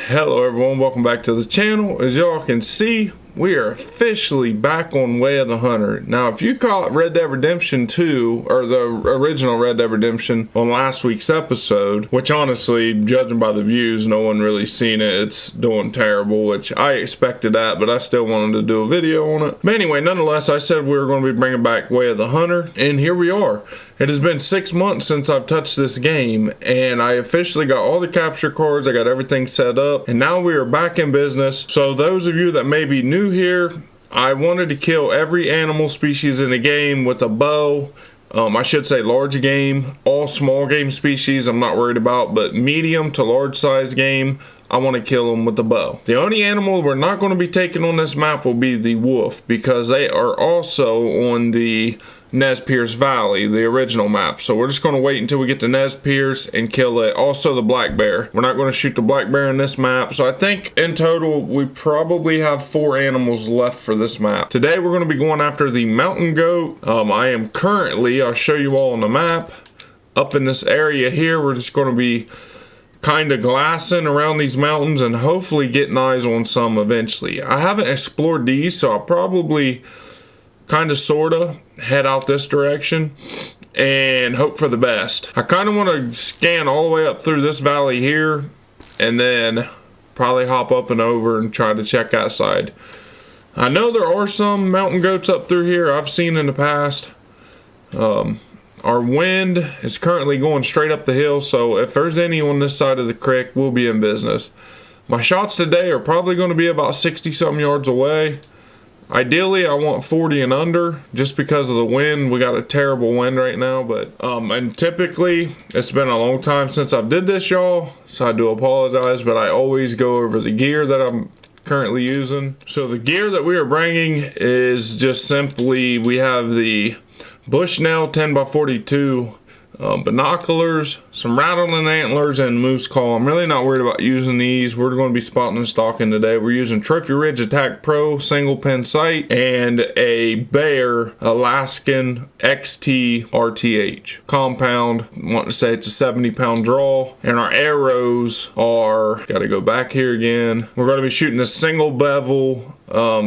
Hello everyone, welcome back to the channel. As y'all can see, we are officially back on Way of the Hunter. Now, if you caught Red Dead Redemption 2, or the original Red Dead Redemption on last week's episode, which honestly, judging by the views, no one really seen it. It's doing terrible, which I expected that, but I still wanted to do a video on it. But anyway, nonetheless, I said we were going to be bringing back Way of the Hunter, and here we are. It has been 6 months since I've touched this game, and I officially got all the capture cards, I got everything set up, and now we are back in business. So those of you that may be new here, I wanted to kill every animal species in the game with a bow. I should say large game, all small game species I'm not worried about, but medium to large size game, I want to kill them with the bow. The only animal we're not going to be taking on this map will be the wolf, because they are also on the Nez Perce Valley, the original map. So we're just going to wait until we get to Nez Perce and kill it. Also the black bear. We're not going to shoot the black bear in this map. So I think in total we probably have 4 animals left for this map. Today we're going to be going after the mountain goat. I am currently, I'll show you all on the map, up in this area here. We're just going to be kind of glassing around these mountains and hopefully getting eyes on some eventually. I haven't explored these, so I'll probably kind of sorta head out this direction and hope for the best. I kind of want to scan all the way up through this valley here and then probably hop up and over and try to check that side. I know there are some mountain goats up through here I've seen in the past. Our wind is currently going straight up the hill, so if there's any on this side of the creek, we'll be in business. My shots today are probably going to be about 60-something yards away. Ideally, I want 40 and under, just because of the wind. We got a terrible wind right now, but and typically it's been a long time since I've did this, y'all, so I do apologize, but I always go over the gear that I'm currently using. So the gear that we are bringing is just simply, we have the Bushnell 10x42 binoculars, some rattling antlers, and moose call. I'm really not worried about using these. We're going to be spotting and stalking today. We're using Trophy Ridge Attack Pro single pin sight and a Bayer Alaskan XT RTH compound. I want to say it's a 70-pound draw, and our arrows are, gotta go back here again, we're going to be shooting a single bevel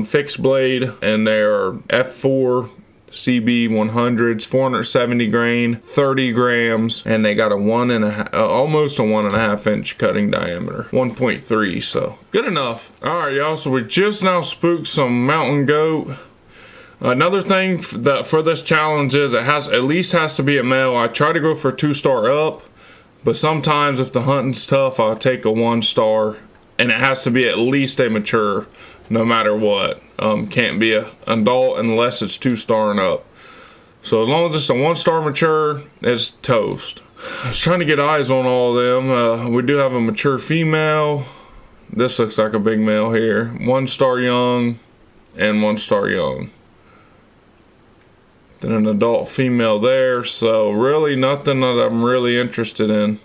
fixed blade, and they are F4 CB 100s, 470 grain, 30 grams, and they got a almost a 1.5 inch cutting diameter, 1.3, so good enough. All right, y'all, so we just now spooked some mountain goat. Another thing that for this challenge is it at least has to be a male. I try to go for 2-star up, but sometimes if the hunting's tough, I'll take a 1-star, and it has to be at least a mature, no matter what. Can't be an adult unless it's 2-star and up. So as long as it's a 1-star mature, it's toast. I was trying to get eyes on all of them. We do have a mature female. This looks like a big male here. 1-star young and 1-star young. Then an adult female there. So really nothing that I'm really interested in.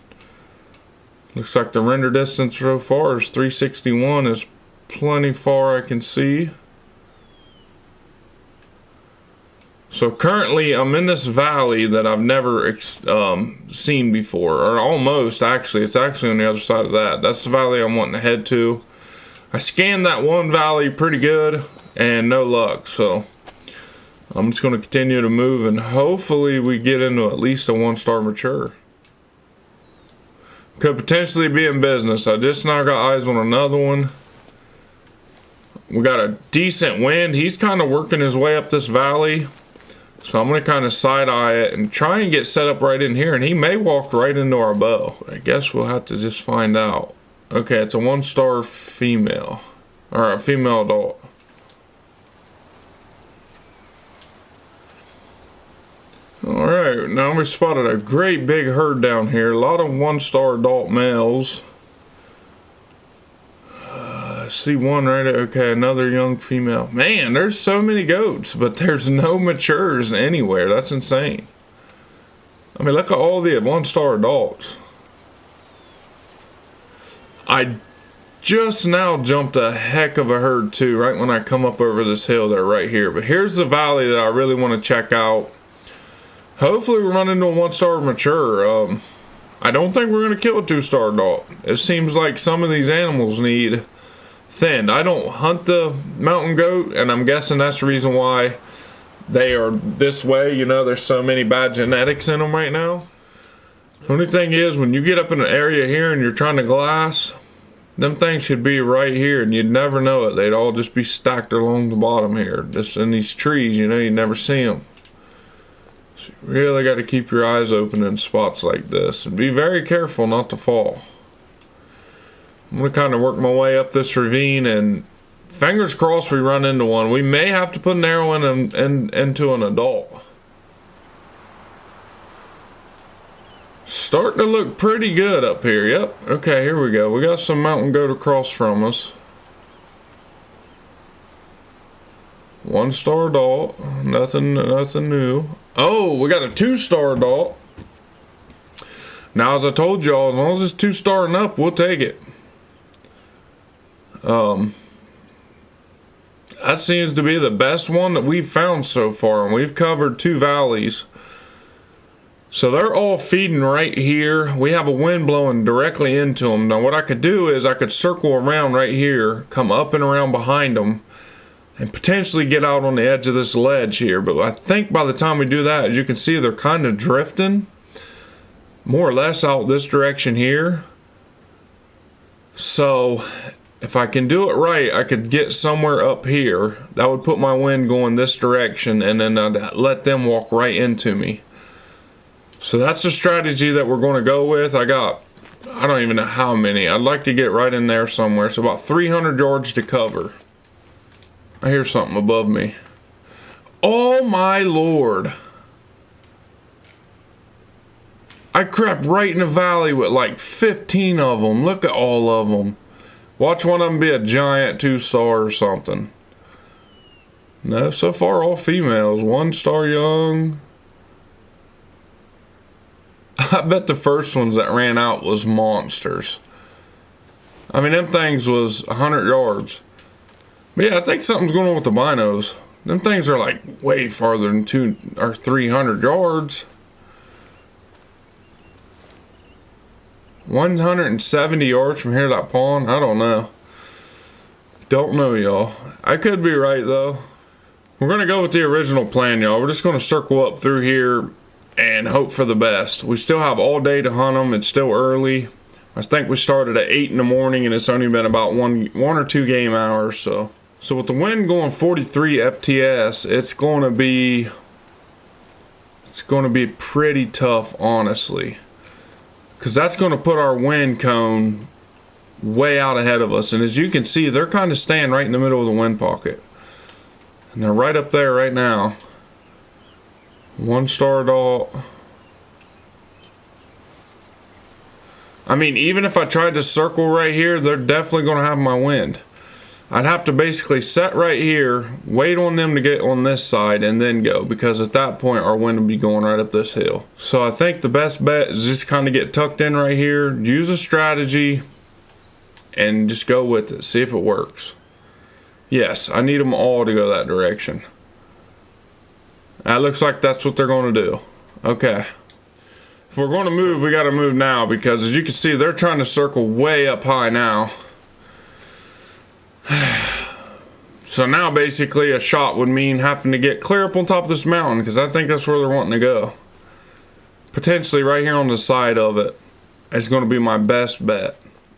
Looks like the render distance so far is 361, is plenty far I can see. So currently I'm in this valley that I've never seen before, or almost actually. It's actually on the other side of that. That's the valley I'm wanting to head to. I scanned that one valley pretty good and no luck, so I'm just going to continue to move and hopefully we get into at least a 1-star mature. Could potentially be in business. I just now got eyes on another one. We got a decent wind. He's kind of working his way up this valley. So I'm going to kind of side-eye it and try and get set up right in here. And he may walk right into our bow. I guess we'll have to just find out. Okay, it's a 1-star female. Or a female adult. Alright, now we spotted a great big herd down here. A lot of 1-star adult males. See one right there. Okay, another young female. Man, there's so many goats, but there's no matures anywhere. That's insane. I mean, look at all the 1-star adults. I just now jumped a heck of a herd too, right when I come up over this hill there right here. But here's the valley that I really want to check out. Hopefully we run into a 1-star mature. I don't think we're going to kill a 2-star adult. It seems like some of these animals need thinned. I don't hunt the mountain goat, and I'm guessing that's the reason why they are this way. You know, there's so many bad genetics in them right now. The only thing is, when you get up in an area here and you're trying to glass, them things should be right here, and you'd never know it. They'd all just be stacked along the bottom here, just in these trees. You know, you never see them. So you really got to keep your eyes open in spots like this, and be very careful not to fall. I'm going to kind of work my way up this ravine, and fingers crossed we run into one. We may have to put an arrow into an adult. Starting to look pretty good up here. Yep. Okay, here we go. We got some mountain goat across from us. 1-star adult. Nothing new. Oh, we got a 2-star adult. Now, as I told y'all, as long as it's 2-star and up, we'll take it. That seems to be the best one that we've found so far, and we've covered 2 valleys. So they're all feeding right here. We have a wind blowing directly into them. Now what I could do is I could circle around right here, come up and around behind them, and potentially get out on the edge of this ledge here. But I think by the time we do that, as you can see, they're kind of drifting more or less out this direction here. So if I can do it right, I could get somewhere up here. That would put my wind going this direction, and then I'd let them walk right into me. So that's the strategy that we're going to go with. I don't even know how many. I'd like to get right in there somewhere. It's about 300 yards to cover. I hear something above me. Oh my Lord. I crept right in the valley with like 15 of them. Look at all of them. Watch one of them be a giant 2-star or something. No, so far all females. 1-star young. I bet the first ones that ran out was monsters. I mean, them things was 100 yards. But yeah, I think something's going on with the binos. Them things are like way farther than 200 or 300 yards. 170 yards from here to that pond? I don't know. Don't know, y'all. I could be right, though. We're going to go with the original plan, y'all. We're just going to circle up through here and hope for the best. We still have all day to hunt them. It's still early. I think we started at 8 in the morning, and it's only been about one or 2 game hours. So with the wind going 43 FTS, it's going to be pretty tough, honestly, because that's going to put our wind cone way out ahead of us. And as you can see, they're kind of staying right in the middle of the wind pocket, and they're right up there right now. 1-star adult. I mean, even if I tried to circle right here, they're definitely going to have my wind. I'd have to basically set right here, wait on them to get on this side, and then go, because at that point our wind would be going right up this hill. So I think the best bet is just kind of get tucked in right here, use a strategy, and just go with it. See if it works. Yes, I need them all to go that direction. That looks like that's what they're going to do. Okay. If we're going to move, we got to move now, because as you can see, they're trying to circle way up high now. So now basically a shot would mean having to get clear up on top of this mountain, because I think that's where they're wanting to go. Potentially right here on the side of it is going to be my best bet.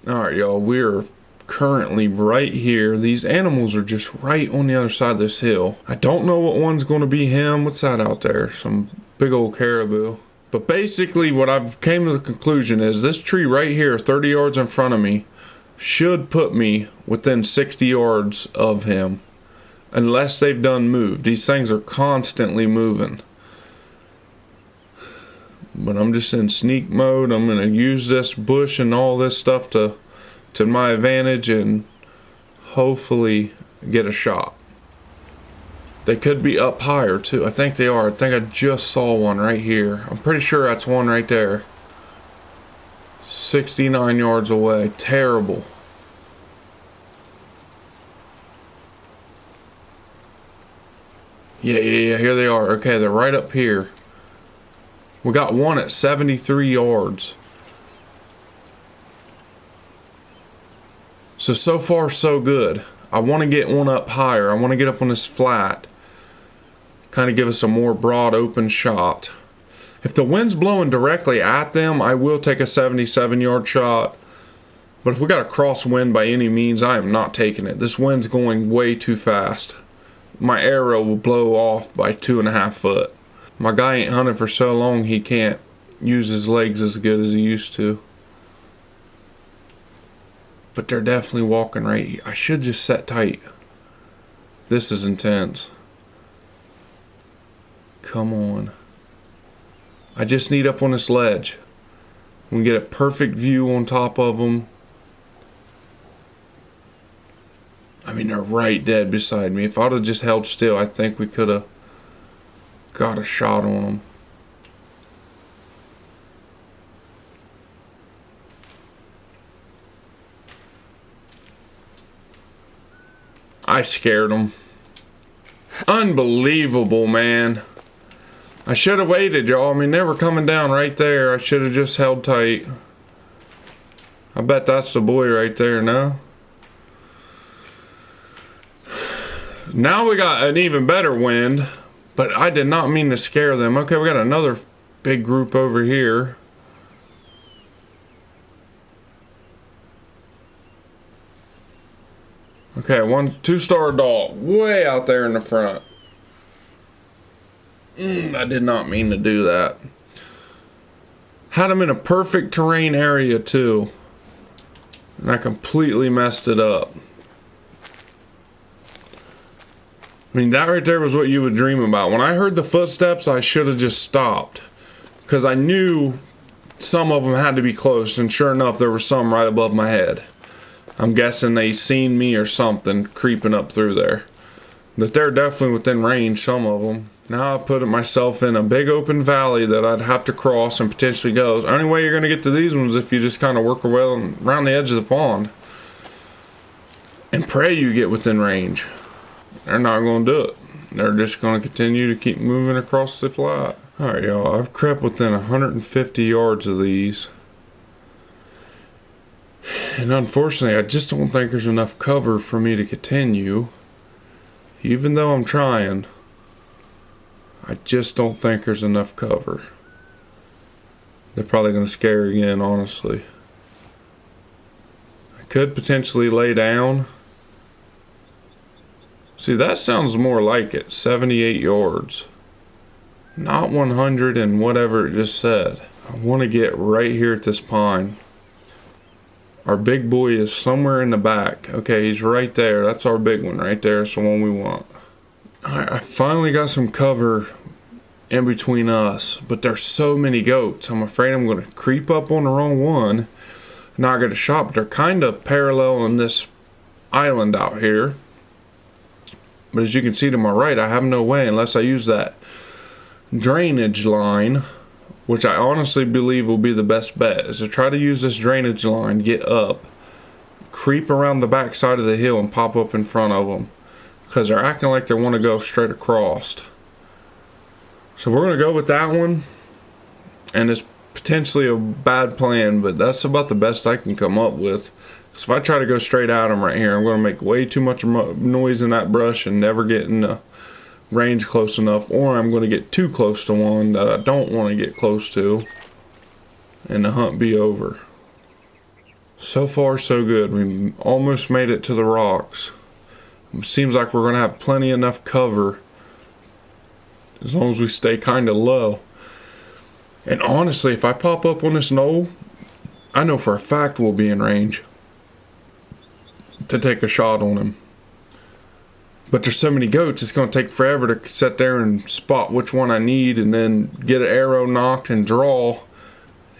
Alright, y'all, we're currently right here. These animals are just right on the other side of this hill. I don't know what one's going to be him. What's that out there? Some big old caribou. But basically what I've came to the conclusion is this tree right here, 30 yards in front of me, should put me within 60 yards of him, unless they've done moved. These things are constantly moving. But I'm just in sneak mode. I'm going to use this bush and all this stuff to my advantage and hopefully get a shot. They could be up higher too. I think they are. I think I just saw one right here. I'm pretty sure that's one right there. 69 yards away. Terrible. Yeah, here they are. Okay, they're right up here. We got one at 73 yards. So far so good. I want to get one up higher. I want to get up on this flat. Kind of give us a more broad open shot. If the wind's blowing directly at them, I will take a 77-yard shot. But if we got a crosswind by any means, I am not taking it. This wind's going way too fast. My arrow will blow off by 2.5 foot. My guy ain't hunted for so long he can't use his legs as good as he used to. But they're definitely walking right here. I should just set tight. This is intense. Come on. I just need up on this ledge. We get a perfect view on top of them. I mean, they're right dead beside me. If I'd have just held still, I think we could have got a shot on them. I scared them. Unbelievable, man. I should have waited, y'all. I mean, they were coming down right there. I should have just held tight. I bet that's the boy right there now. Now we got an even better wind, but I did not mean to scare them. Okay, we got another big group over here. Okay, 2-star dog way out there in the front. I did not mean to do that. Had him in a perfect terrain area too, and I completely messed it up. I mean, that right there was what you would dream about. When I heard the footsteps, I should have just stopped, because I knew some of them had to be close, and sure enough, there was some right above my head. I'm guessing they seen me or something creeping up through there. But they're definitely within range, some of them. Now I put myself in a big open valley that I'd have to cross and potentially go. The only way you're going to get to these ones if you just kind of work around the edge of the pond. And pray you get within range. They're not going to do it. They're just going to continue to keep moving across the flat. Alright, y'all. I've crept within 150 yards of these. And unfortunately, I just don't think there's enough cover for me to continue. Even though I'm trying, I just don't think there's enough cover. They're probably going to scare again, honestly. I could potentially lay down. See, that sounds more like it. 78 yards. Not 100 and whatever it just said. I want to get right here at this pine. Our big boy is somewhere in the back. Okay, he's right there. That's our big one right there. It's the one we want. Alright, I finally got some cover in between us, but there's so many goats. I'm afraid I'm going to creep up on the wrong one. Not get a shot, but they're kind of parallel on this island out here. But as you can see to my right, I have no way unless I use that drainage line, which I honestly believe will be the best bet, is to try to use this drainage line, get up, creep around the back side of the hill and pop up in front of them, because they're acting like they want to go straight across. So we're going to go with that one, and it's potentially a bad plan, but that's about the best I can come up with. Because if I try to go straight at them right here, I'm going to make way too much noise in that brush and never get in the range close enough, or I'm going to get too close to one that I don't want to get close to, and the hunt be over. So far so good. We almost made it to the rocks. It seems like we're going to have plenty enough cover as long as we stay kind of low. And honestly, if I pop up on this knoll, I know for a fact we'll be in range to take a shot on him. But there's so many goats, it's going to take forever to sit there and spot which one I need and then get an arrow knocked and draw.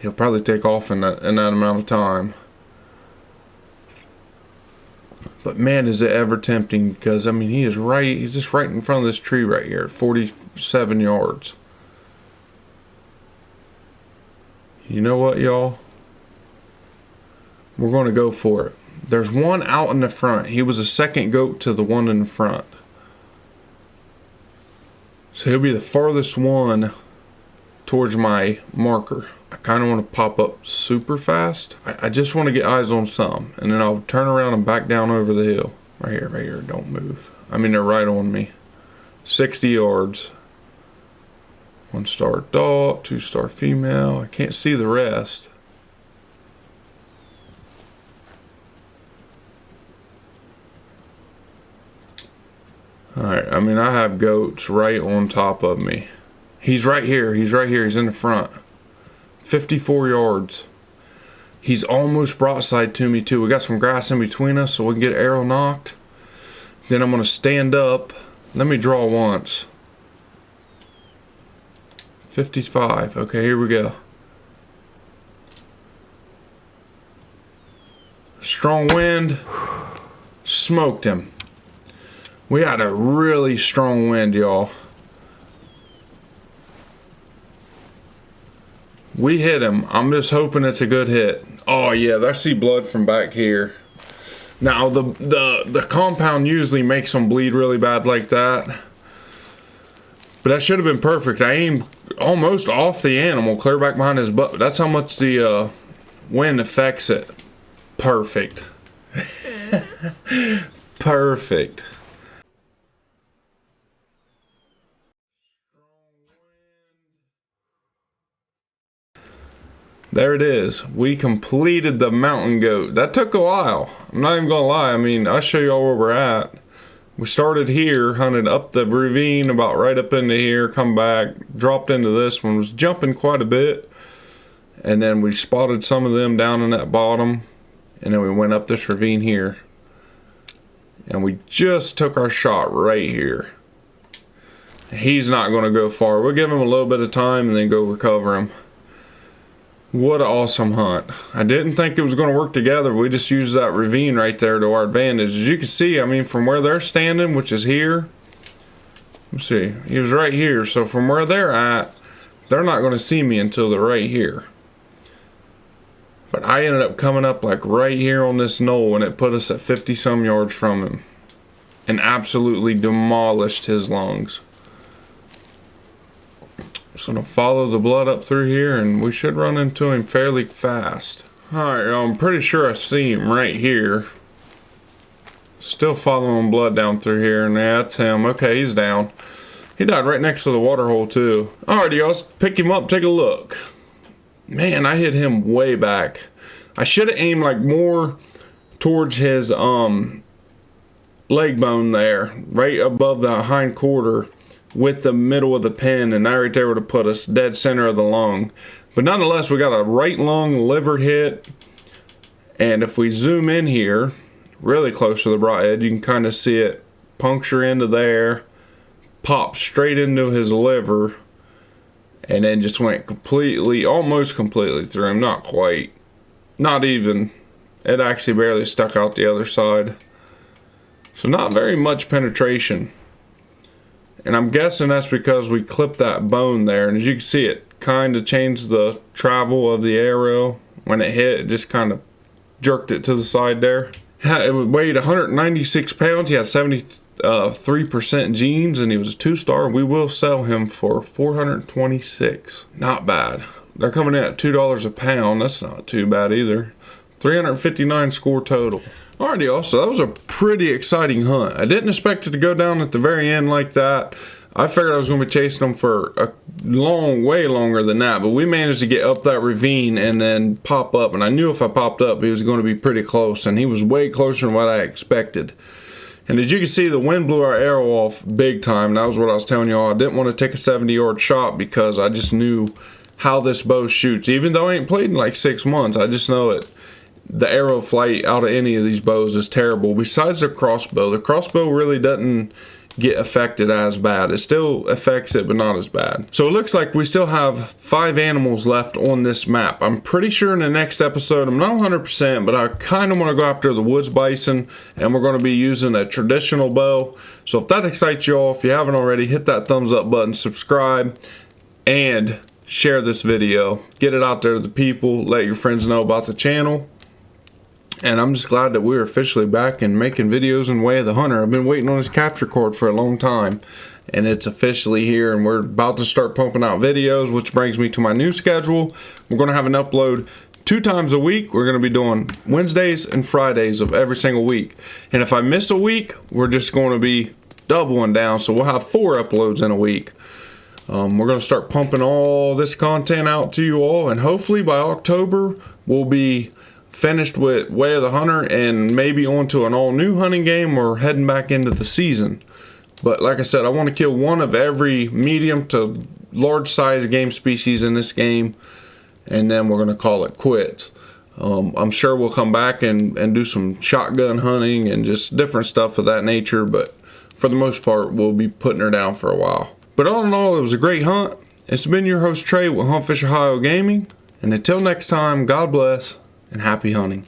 He'll probably take off in that amount of time. But man, is it ever tempting, because I mean, he's just right in front of this tree right here, 47 yards. You know what, y'all? We're going to go for it. There's one out in the front. He was a second goat to the one in the front. So he'll be the farthest one towards my marker. I kind of want to pop up super fast. I just want to get eyes on some, and then I'll turn around and back down over the hill. Right here, don't move. I mean, they're right on me. 60 yards. 1-star adult, 2-star female. I can't see the rest. Alright, I mean, I have goats right on top of me. He's right here, he's in the front. 54 yards. He's almost broadside to me too. We got some grass in between us so we can get arrow knocked. Then I'm going to stand up. Let me draw once. 55. Okay, here we go. Strong wind. Smoked him. We had a really strong wind, y'all. We hit him. I'm just hoping it's a good hit. Oh yeah, I see blood from back here. Now the compound usually makes them bleed really bad like that. But that should have been perfect. I aimed almost off the animal, clear back behind his butt. That's how much the wind affects it. Perfect. Perfect. There it is. We completed the mountain goat. That took a while. I'm not even gonna lie. I mean, I'll show y'all where we're at. We started here, hunted up the ravine, about right up into here, come back, dropped into this one, was jumping quite a bit. And then we spotted some of them down in that bottom. And then we went up this ravine here. And we just took our shot right here. He's not gonna go far. We'll give him a little bit of time and then go recover him. What an awesome hunt. I didn't think it was going to work together. We just used that ravine right there to our advantage. As you can see, I mean, from where they're standing, which is here. Let's see. He was right here. So from where they're at, they're not going to see me until they're right here. But I ended up coming up like right here on this knoll, and it put us at 50 some yards from him. And absolutely demolished his lungs. Just gonna follow the blood up through here, and we should run into him fairly fast. Alright, I'm pretty sure I see him right here. Still following blood down through here, and yeah, that's him. Okay, he's down. He died right next to the water hole too. Alrighty, y'all, let's pick him up, take a look. Man, I hit him way back. I should have aimed like more towards his leg bone there, right above the hind quarter, with the middle of the pin, and that right there would have put us dead center of the lung. But nonetheless, we got a right lung liver hit, and if we zoom in here really close to the broadhead, you can kind of see it puncture into there, pop straight into his liver, and then just went completely, almost completely through him. Not quite, not even. It actually barely stuck out the other side. So not very much penetration. And I'm guessing that's because we clipped that bone there. And as you can see, it kind of changed the travel of the arrow. When it hit, it just kind of jerked it to the side there. It weighed 196 pounds. He had 73% genes, and he was a 2-star. We will sell him for $426. Not bad. They're coming in at $2 a pound. That's not too bad either. 359 score total. Alrighty, y'all, so that was a pretty exciting hunt. I didn't expect it to go down at the very end like that. I figured I was going to be chasing them for a way longer than that, but we managed to get up that ravine and then pop up, and I knew if I popped up, he was going to be pretty close, and he was way closer than what I expected. And as you can see, the wind blew our arrow off big time. That was what I was telling y'all. I didn't want to take a 70-yard shot because I just knew how this bow shoots. Even though I ain't played in like 6 months, I just know it. The arrow flight out of any of these bows is terrible. Besides the crossbow really doesn't get affected as bad. It still affects it, but not as bad. So it looks like we still have 5 animals left on this map. I'm pretty sure in the next episode, I'm not 100%, but I kind of want to go after the woods bison, and we're going to be using a traditional bow. So if that excites y'all, if you haven't already, hit that thumbs up button, subscribe, and share this video. Get it out there to the people. Let your friends know about the channel. And I'm just glad that we're officially back and making videos in Way of the Hunter. I've been waiting on this capture card for a long time, and it's officially here, and we're about to start pumping out videos, which brings me to my new schedule. We're going to have an upload 2 times a week. We're going to be doing Wednesdays and Fridays of every single week. And if I miss a week, we're just going to be doubling down, so we'll have 4 uploads in a week. We're going to start pumping all this content out to you all, and hopefully by October we'll be finished with Way of the Hunter and maybe onto an all-new hunting game or heading back into the season. But like I said, I want to kill one of every medium to large size game species in this game, and then we're going to call it quits. I'm sure we'll come back and do some shotgun hunting and just different stuff of that nature, but for the most part we'll be putting her down for a while. But all in all, it was a great hunt. It's been your host Trey with Huntfish Ohio Gaming, and until next time, God bless and happy hunting.